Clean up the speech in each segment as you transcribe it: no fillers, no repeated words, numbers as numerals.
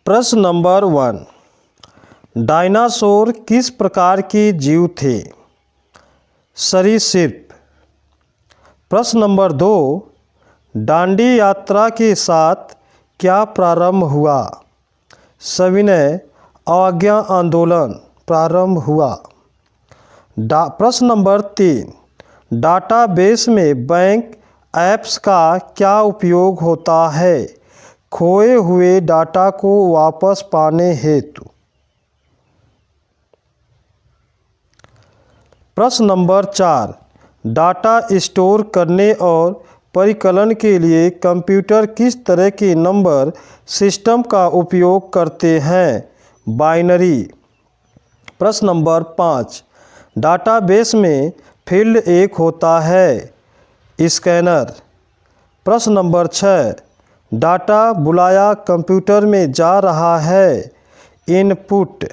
प्रश्न number 1, dinosaur किस प्रकार के जीव थे? सरीसृप। प्रश्न नंबर 2, दांडी यात्रा के साथ क्या प्रारंभ हुआ? सविनय अवज्ञा आंदोलन प्रारंभ हुआ। प्रश्न नंबर 3, डाटाबेस में बैंक ऐप्स का क्या उपयोग होता है खोए हुए डाटा को वापस पाने हेतु? प्रश्न नंबर 4, डाटा स्टोर करने और परिकलन के लिए कंप्यूटर किस तरह के नंबर सिस्टम का उपयोग करते हैं? बाइनरी। प्रश्न नंबर 5, डाटाबेस में फील्ड एक होता है? स्कैनर। प्रश्न नंबर 6, डाटा बुलाया कंप्यूटर में जा रहा है? इनपुट।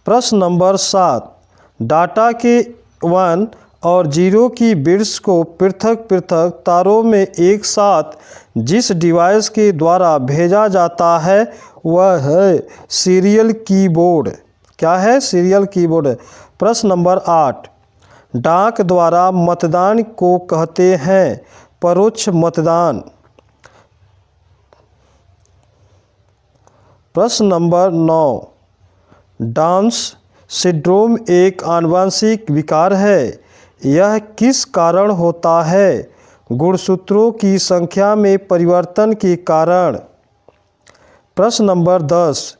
प्रश्न नंबर 7, डाटा के 1 और 0 की बिट्स को पृथक पृथक तारों में एक साथ जिस डिवाइस के द्वारा भेजा जाता है वह है सीरियल कीबोर्ड। क्या है? Serial keyboard. प्रश्न नंबर 8, डाक द्वारा मतदान को कहते हैं? परोक्ष मतदान। प्रश्न नंबर 9, डाउन सिंड्रोम एक आनुवंशिक विकार है, यह किस कारण होता है? गुणसूत्रों की संख्या में परिवर्तन के कारण। प्रश्न number 10,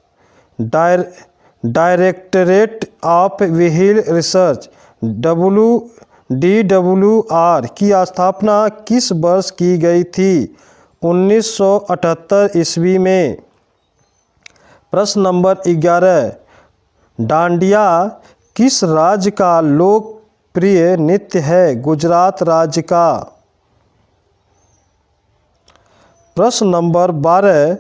directorate of wheel research DWR की स्थापना किस वर्ष की गई थी? 1978 ईस्वी में। प्रश्न नंबर 11, डांडिया किस राज्य का लोकप्रिय नृत्य है? गुजरात राज्य का। प्रश्न नंबर 12,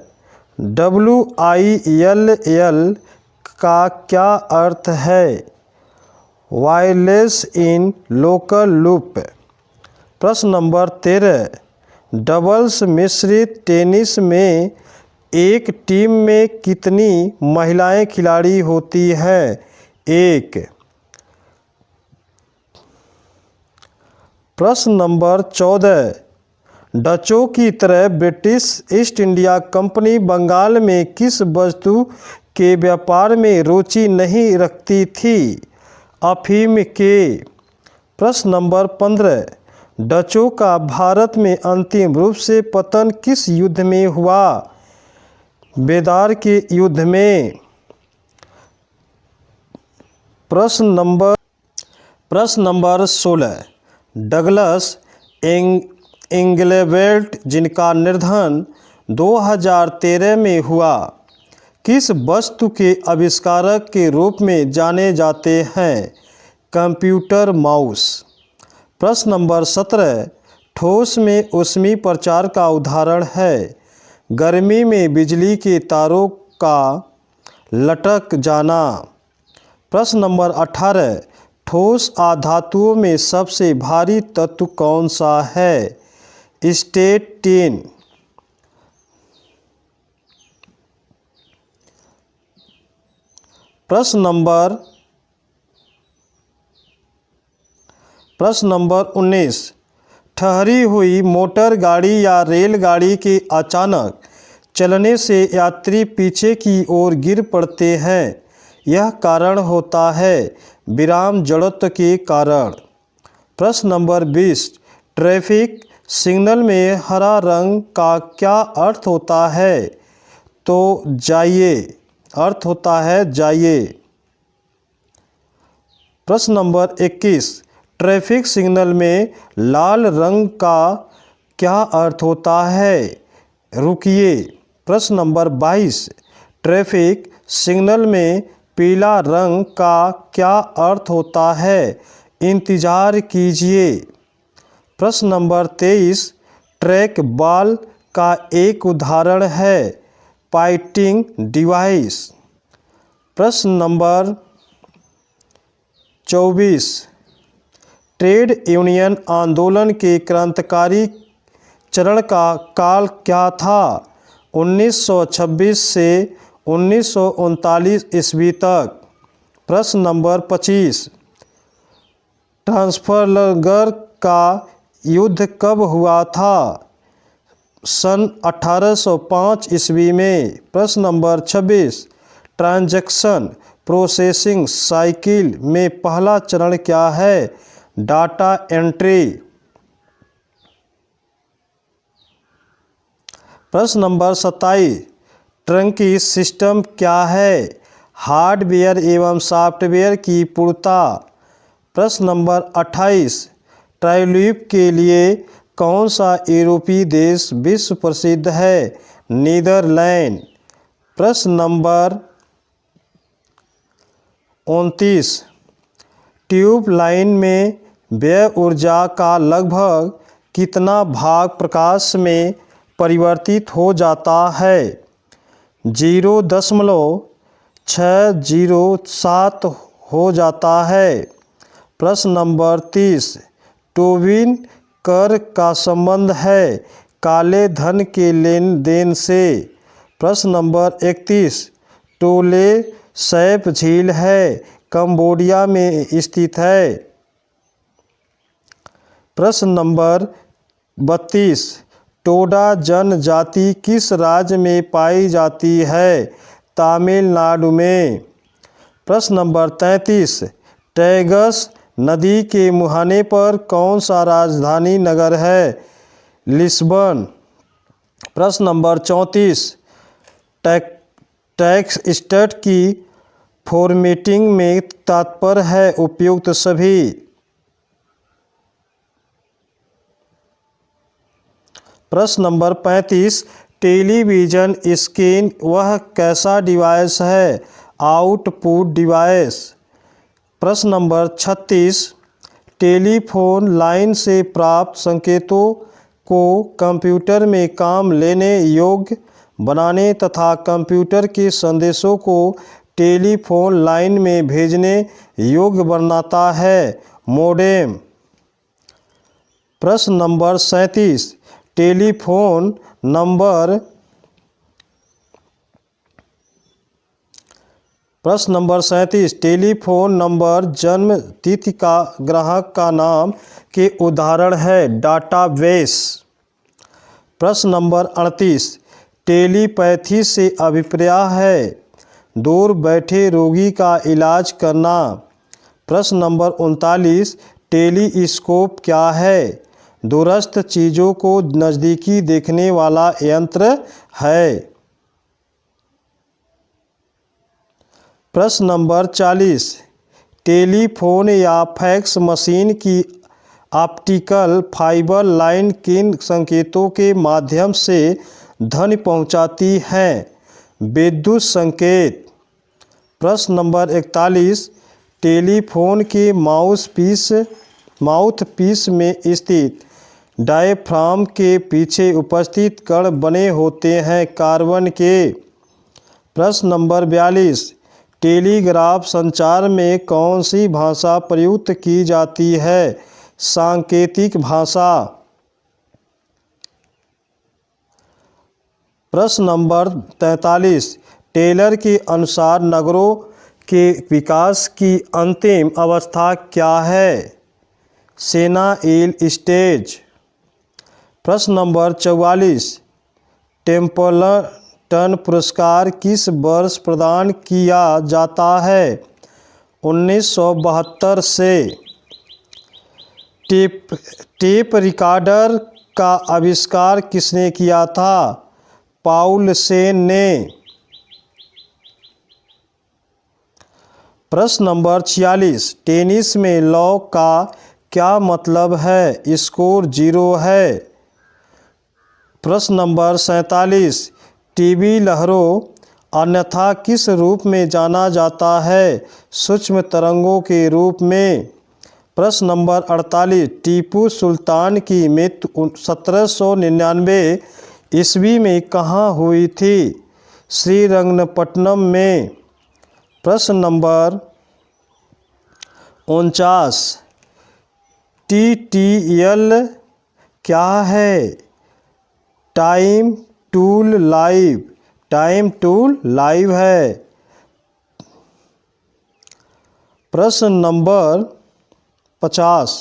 WILL का क्या अर्थ है? Wireless in local loop. प्रश्न नंबर 13, डबल्स मिश्रित टेनिस में एक टीम में कितनी महिलाएं खिलाड़ी होती हैं? 1। प्रश्न नंबर 14, डचों की तरह British East India Company Bengal में किस वस्तु के व्यापार में रुचि नहीं रखती थी? अफीम के। प्रश्न नंबर 15, डचों का भारत में अंतिम रूप से पतन किस युद्ध में हुआ? बेदार के युद्ध में। प्रश्न नंबर 16, डगलस इंगलवेल्ट जिनका निधन 2013 में हुआ किस वस्तु के आविष्कारक के रूप में जाने जाते हैं? Computer mouse. प्रश्न नंबर 17, ठोस में ऊष्मीय प्रचार का उदाहरण है? गर्मी में बिजली के तारों का लटक जाना। प्रश्न नंबर 18, ठोस आधातुओं में सबसे भारी तत्व कौन सा है? स्टेटिन। प्रश्न नंबर 19, ठहरी हुई मोटर गाड़ी या रेलगाड़ी के अचानक चलने से यात्री पीछे की ओर गिर पड़ते हैं, यह कारण होता है? विराम जड़त्व के कारण। प्रश्न नंबर 20, ट्रैफिक सिग्नल में हरा रंग का क्या अर्थ होता है? तो जाइए, अर्थ होता है जाइए। प्रश्न नंबर 21, ट्रैफिक सिग्नल में लाल रंग का क्या अर्थ होता है? रुकिए। प्रश्न नंबर 22, ट्रैफिक सिग्नल में पीला रंग का क्या अर्थ होता है? इंतज़ार कीजिए। प्रश्न नंबर 23, ट्रैक बॉल का एक उदाहरण है? पाइटिंग डिवाइस। प्रश्न नंबर 24, ट्रेड यूनियन आंदोलन के क्रांतिकारी चरण का काल क्या था? 1926 से 1939 ईस्वी तक। प्रश्न नंबर 25, ट्राफल्गर का युद्ध कब हुआ था? सन 1805 ईस्वी में। प्रश्न नंबर 26, ट्रांजैक्शन प्रोसेसिंग साइकिल में पहला चरण क्या है? Data entry. प्रश्न नंबर 27, ट्रंकी सिस्टम क्या है? हार्डवेयर एवं सॉफ्टवेयर की पूर्णता। प्रश्न नंबर 28, ट्यूलिप के लिए कौन सा यूरोपीय देश विश्व प्रसिद्ध है? नीदरलैंड। प्रश्न नंबर 29, ट्यूब लाइन में व्यय ऊर्जा का लगभग कितना भाग प्रकाश में परिवर्तित हो जाता है? 0.607 हो जाता है। प्रश्न नंबर 30, टोबिन कर का संबंध है काले धन के लेन देन से। प्रश्न नंबर 31, टोले सैप झील है कंबोडिया में स्थित है। प्रश्न नंबर 32, टोडा जनजाति किस राज्य में पाई जाती है? तमिलनाडु में। प्रश्न नंबर 33, टैगस नदी के मुहाने पर कौन सा राजधानी नगर है? लिस्बन। प्रश्न नंबर 34, टैक्स स्टेट की फॉर्मेटिंग में तात्पर्य है उपयुक्त सभी। प्रश्न नंबर 35, टेलीविज़न स्क्रीन वह कैसा डिवाइस है? Output device. प्रश्न नंबर 36, टेलीफोन लाइन से प्राप्त संकेतों को कंप्यूटर में काम लेने योग्य बनाने तथा कंप्यूटर के संदेशों को टेलीफोन लाइन में भेजने योग्य बनाता है मोडेम। प्रश्न नंबर 37, टेलीफोन नंबर। प्रश्न नंबर 37, टेलीफोन नंबर जन्म तिथि का ग्राहक का नाम के उदाहरण है डाटाबेस। प्रश्न नंबर 38, टेलीपैथी से अभिप्राय है दूर बैठे रोगी का इलाज करना। प्रश्न नंबर 39, टेलीस्कोप क्या है? दूरस्थ चीज़ों को नज़दीकी देखने वाला यंत्र है। प्रश्न नंबर 40, टेलीफोन या फैक्स मशीन की ऑप्टिकल फाइबर लाइन किन संकेतों के माध्यम से ध्वनि पहुंचाती है? विद्युत संकेत। प्रश्न नंबर 41, टेलीफोन के माउथ पीस में स्थित डायफ्राम के पीछे उपस्थित कण बने होते हैं कार्बन के। प्रश्न नंबर 42, टेलीग्राफ संचार में कौन सी भाषा प्रयुक्त की जाती है? सांकेतिक भाषा। प्रश्न नंबर 43, टेलर के अनुसार नगरों के विकास की अंतिम अवस्था क्या है? Senile stage. प्रश्न नंबर 44, टेम्पल्टन पुरस्कार किस वर्ष प्रदान किया जाता है? 1972 से। टेप रिकॉर्डर का आविष्कार किसने किया था? पाउलसेन ने। प्रश्न नंबर 46, टेनिस में लॉ का क्या मतलब है? स्कोर 0 है। प्रश्न नंबर 47, टीवी लहरों अन्यथा किस रूप में जाना जाता है? सूक्ष्म तरंगों के रूप में। प्रश्न नंबर 48, टीपू सुल्तान की मृत्यु 1799 ईस्वी में कहाँ हुई थी? श्रीरंगपट्टनम में। प्रश्न नंबर 49, TTL क्या है? Time tool live, time tool live है। प्रश्न नंबर 50,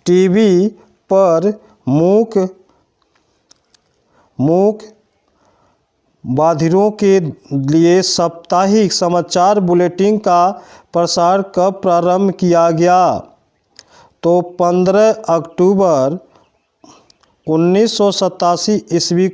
टीवी पर मूक बधिरों के लिए साप्ताहिक समाचार बुलेटिन का प्रसार कब प्रारंभ किया गया? तो 15 अक्टूबर 1987 ईस्वी